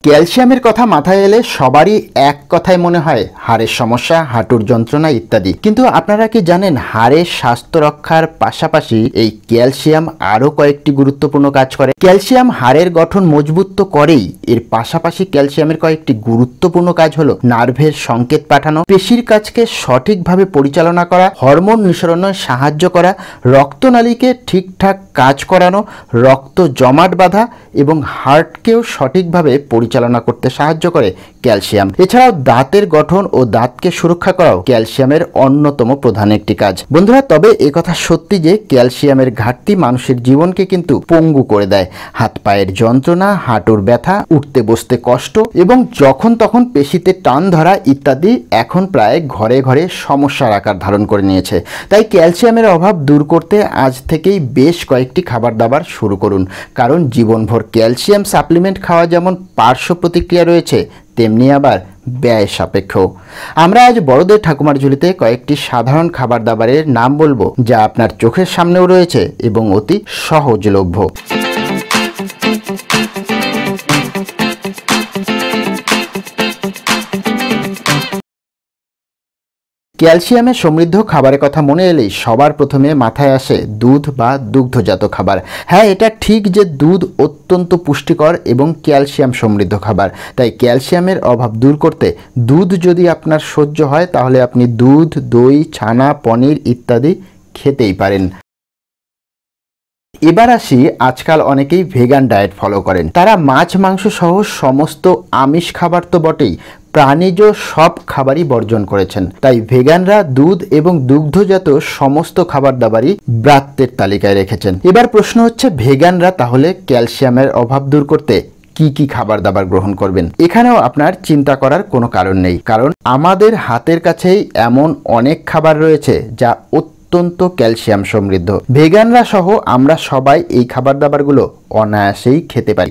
ক্যালসিয়ামের কথা মাথায় এলে সবারই এক কথাই মনে হয় হাড়ের সমস্যা, হাঁটুর যন্ত্রণা ইত্যাদি। কিন্তু আপনারা কি জানেন হাড়ের স্বাস্থ্য রক্ষার পাশাপাশি এই ক্যালসিয়াম আরও কয়েকটি গুরুত্বপূর্ণ কাজ করে। ক্যালসিয়াম হাড়ের গঠন মজবুত তো করেই, এর পাশাপাশি ক্যালসিয়ামের কয়েকটি গুরুত্বপূর্ণ কাজ হলো নার্ভের সংকেত পাঠানো, পেশির কাজকে সঠিকভাবে পরিচালনা করা, হরমোন নিঃসরণে সাহায্য করা, রক্তনালীকে ঠিকঠাক কাজ করানো, রক্ত জমাট বাঁধা এবং হার্টকেও সঠিকভাবে পরিচালনা করতে সাহায্য করে ক্যালসিয়াম। এছাড়াও দাঁতের গঠন ও দাঁতকে সুরক্ষা করাও ক্যালসিয়ামের অন্যতম প্রধান একটি কাজ। বন্ধুরা, তবে একথা সত্যি যে ক্যালসিয়ামের ঘাটতি মানুষের জীবনকে কিন্তু পঙ্গু করে দেয়। হাত পায়ের যন্ত্রণা, হাঁটুর ব্যথা, উঠতে বসতে কষ্ট এবং যখন তখন পেশিতে টান ধরা ইত্যাদি এখন প্রায় ঘরে ঘরে সমস্যার আকার ধারণ করে নিয়েছে। তাই ক্যালসিয়ামের অভাব দূর করতে আজ থেকেই বেশ কয়েকটি খাবার দাবার শুরু করুন, কারণ জীবনভর ক্যালসিয়াম সাপ্লিমেন্ট খাওয়া যেমন পার্শ্ব প্রতিক্রিয়া রয়েছে, তেমনি আবার ব্যয় সাপেক্ষ। আমরা আজ বড়দের ঠাকুমার ঝুলিতে কয়েকটি সাধারণ খাবার দাবারের নাম বলবো, যা আপনার চোখের সামনেও রয়েছে এবং অতি সহজলভ্য। ক্যালসিয়ামে সমৃদ্ধ খাবারের কথা মনে এলেই সবার প্রথমে মাথায় আসে দুধ বা দুগ্ধজাত খাবার। হ্যাঁ, এটা ঠিক যে দুধ অত্যন্ত পুষ্টিকর এবং ক্যালসিয়াম সমৃদ্ধ খাবার। তাই ক্যালসিয়ামের অভাব দূর করতে দুধ যদি আপনার সহ্য হয় তাহলে আপনি দুধ, দই, ছানা, পনির ইত্যাদি খেতেই পারেন। এবার আসি, আজকাল অনেকেই ভেগান ডায়েট ফলো করেন। তারা মাছ, মাংস সহ সমস্ত আমিষ খাবার তো বটেই, প্রাণীজ সব খাবারই বর্জন করেছেন। তাই ভেগানরা দুধ এবং দুগ্ধজাত সমস্ত খাবার দাবারই ব্রাত্যের তালিকায় রেখেছেন। এবার প্রশ্ন হচ্ছে, ভেগানরা তাহলে ক্যালসিয়ামের অভাব দূর করতে কি কি খাবার দাবার গ্রহণ করবেন? এখানেও আপনার চিন্তা করার কোনো কারণ নেই, কারণ আমাদের হাতের কাছেই এমন অনেক খাবার রয়েছে যা অত্যন্ত ক্যালসিয়াম সমৃদ্ধ। ভেগানরা সহ আমরা সবাই এই খাবার দাবারগুলো অনায়াসেই খেতে পারি।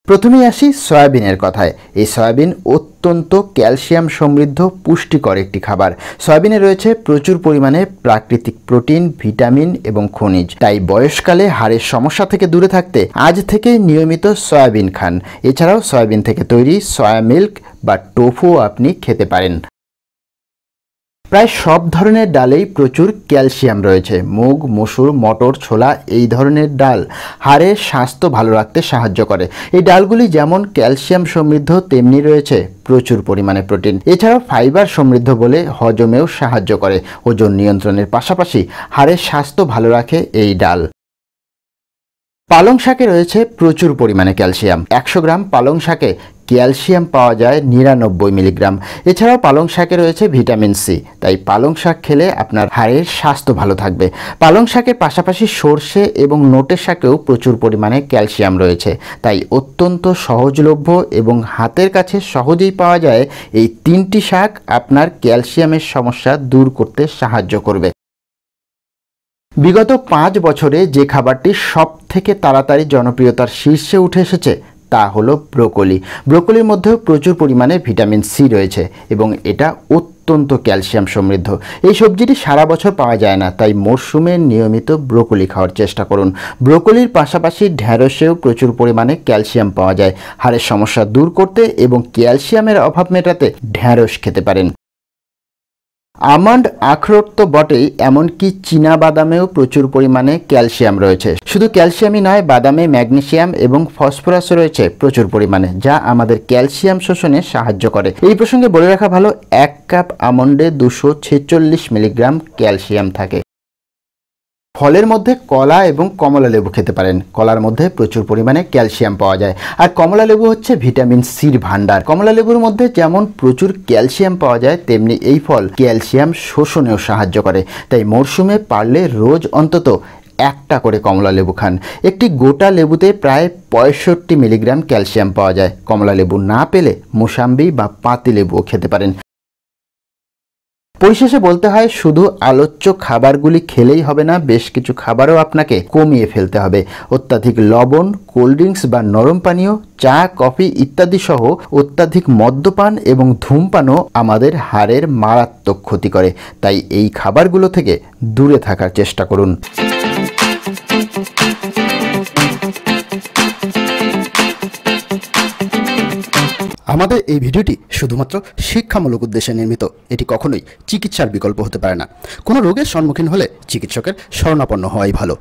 প্রথমেই আসি সয়াবিনের কথায়। এই সয়াবিন অত্যন্ত ক্যালসিয়াম সমৃদ্ধ পুষ্টিকর একটি খাবার। সয়াবিনে রয়েছে প্রচুর পরিমাণে প্রাকৃতিক প্রোটিন, ভিটামিন এবং খনিজ। তাই বয়সকালে হাড়ের সমস্যা থেকে দূরে থাকতে আজ থেকে নিয়মিত সয়াবিন খান। এছাড়াও সয়াবিন থেকে তৈরি সয়া মিল্ক বা টোফুও আপনি খেতে পারেন। প্রায় সব ধরনের ডালেই প্রচুর ক্যালসিয়াম রয়েছে। মুগ, মসুর, মটর, ছোলা এই ধরনের ডাল হাড়ের স্বাস্থ্য ভালো রাখতে সাহায্য করে। এই ডালগুলি যেমন ক্যালসিয়াম সমৃদ্ধ, তেমনি রয়েছে প্রচুর পরিমাণে প্রোটিন। এছাড়াও ফাইবার সমৃদ্ধ বলে হজমেও সাহায্য করে। ওজন নিয়ন্ত্রণের পাশাপাশি হাড়ের স্বাস্থ্য ভালো রাখে এই ডাল। পালং শাকে রয়েছে প্রচুর পরিমাণে ক্যালসিয়াম। 100 গ্রাম পালং শাকে ক্যালসিয়াম পাওয়া যায় 99 মিলিগ্রাম। এছাড়াও পালং শাকে রয়েছে ভিটামিন সি। তাই পালং শাক খেলে আপনার হাড়ের স্বাস্থ্য ভালো থাকবে। পালং শাকের পাশাপাশি সর্ষে এবং নোটের শাকেও প্রচুর পরিমাণে ক্যালসিয়াম রয়েছে। তাই অত্যন্ত সহজলভ্য এবং হাতের কাছে সহজেই পাওয়া যায় এই 3টি শাক আপনার ক্যালসিয়ামের সমস্যা দূর করতে সাহায্য করবে। বিগত 5 বছরে যে খাবারটি সব থেকে তাড়াতাড়ি জনপ্রিয়তার শীর্ষে উঠে এসেছে তা হলো ব্রোকলি। ব্রোকলির মধ্যেও প্রচুর পরিমাণে ভিটামিন সি রয়েছে এবং এটা অত্যন্ত ক্যালসিয়াম সমৃদ্ধ। এই সবজিটি সারা বছর পাওয়া যায় না, তাই মরশুমে নিয়মিত ব্রোকলি খাওয়ার চেষ্টা করুন। ব্রোকলির পাশাপাশি ঢ্যাঁড়সেও প্রচুর পরিমাণে ক্যালসিয়াম পাওয়া যায়। হাড়ের সমস্যা দূর করতে এবং ক্যালসিয়ামের অভাব মেটাতে ঢ্যাঁড়স খেতে পারেন। আমন্ড, আখরোট তো বটেই, এমনকি চীনা বাদামেও প্রচুর পরিমাণে ক্যালসিয়াম রয়েছে। শুধু ক্যালসিয়ামই নয়, বাদামে ম্যাগনেসিয়াম এবং ফসফরাস রয়েছে প্রচুর পরিমাণে, যা আমাদের ক্যালসিয়াম শোষণে সাহায্য করে। এই প্রসঙ্গে বলে রাখা ভালো, 1 কাপ আমন্ডে 246 মিলিগ্রাম ক্যালসিয়াম থাকে। ফলের মধ্যে কলা এবং কমলা লেবু খেতে পারেন। কলার মধ্যে প্রচুর পরিমাণে ক্যালসিয়াম পাওয়া যায়, আর কমলা লেবু হচ্ছে ভিটামিন সির ভান্ডার। কমলা লেবুর মধ্যে যেমন প্রচুর ক্যালসিয়াম পাওয়া যায়, তেমনি এই ফল ক্যালসিয়াম শোষণেও সাহায্য করে। তাই মরশুমে পারলে রোজ অন্তত 1টা করে কমলা লেবু খান। একটি গোটা লেবুতে প্রায় 65 মিলিগ্রাম ক্যালসিয়াম পাওয়া যায়। কমলা লেবু না পেলে মোসাম্বি বা পাতি লেবুও খেতে পারেন। পরিশেষে বলতে হয়, শুধু আলোচ্য খাবারগুলি খেলেই হবে না, বেশ কিছু খাবারও আপনাকে কমিয়ে ফেলতে হবে। অত্যাধিক লবণ, কোল্ড ড্রিঙ্কস বা নরম পানীয়, চা, কফি ইত্যাদি সহ অত্যাধিক মদ্যপান এবং ধূমপানও আমাদের হাড়ের মারাত্মক ক্ষতি করে। তাই এই খাবারগুলো থেকে দূরে থাকার চেষ্টা করুন। আমাদের এই ভিডিওটি শুধুমাত্র শিক্ষামূলক উদ্দেশ্যে নির্মিত। এটি কখনোই চিকিৎসার বিকল্প হতে পারে না। কোনো রোগের সম্মুখীন হলে চিকিৎসকের শরণাপন্ন হওয়াই ভালো।